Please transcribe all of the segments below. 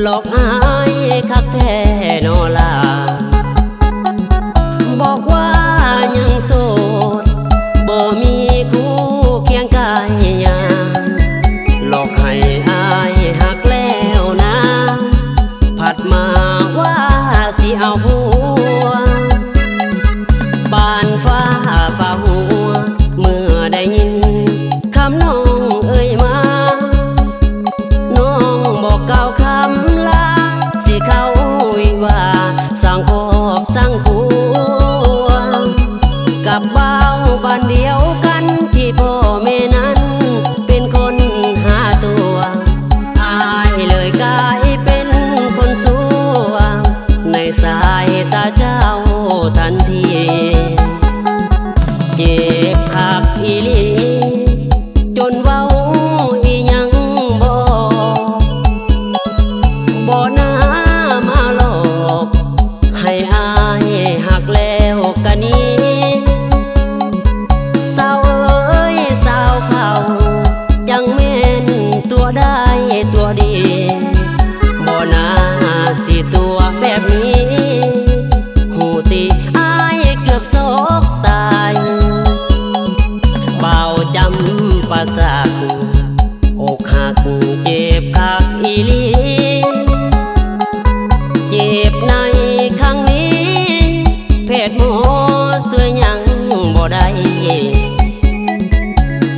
หลอกอายคักแท้นอลาบอกว่ายังโสดบ่มีคู่เคียงกายยามหลอกให้อายหักแล้วนะผัดมาว่าสิเอาหัวบานฟ้าฝ่าหัวเมื่อได้ยินคำน้องเอ่ยมาน้องบอกกล่าวคำลาสิเข้าวิวาสร้างครอบสร้างครัวกับบ่าวบ้านเดียวกันที่พ่อแม่นั้นเป็นคนหาตัวอายเลยกลายเป็นคนสัวในสายตาเจ้าทันทีเจ็บคักอีหลีจนเว้าอีหยังบ่น่ามาหลอกให้อายหักแล้วกะนี้สาวเอ้ยสาวเขาจังแม่นตัวได้ตัวดีบ่น่าสิตัวแบบนี้หูตีอายเกือบโศกตายเบาจำปาสักอกหักเจ็บคักอีหลีเจ็บในครั้งนี้แพทย์หมอเสื่อยังบ่ได้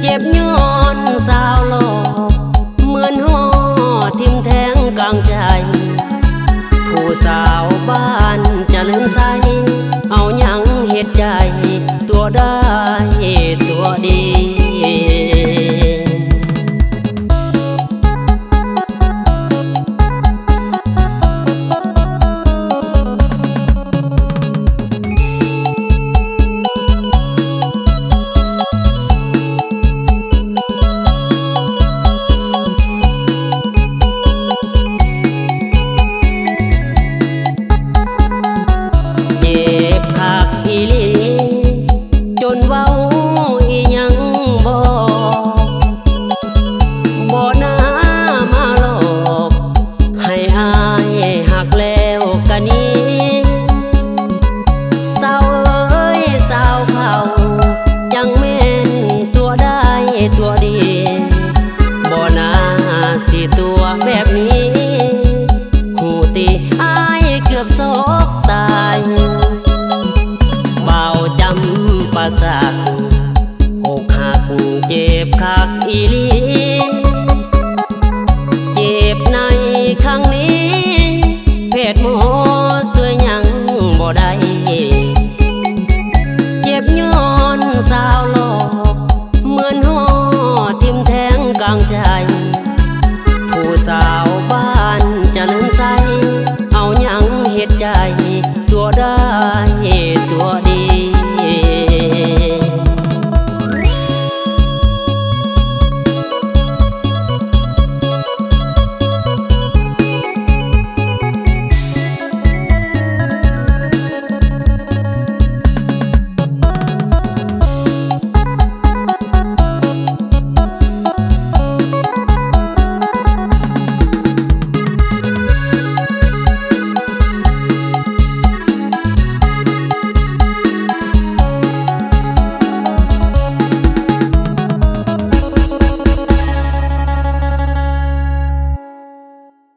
เจ็บย้อนสาวหลอกเหมือนห่อทิ่มแทงกลางใจผู้สาวบ้านจะลืมใสเอายังเหตุใจตัวได้ตัวดี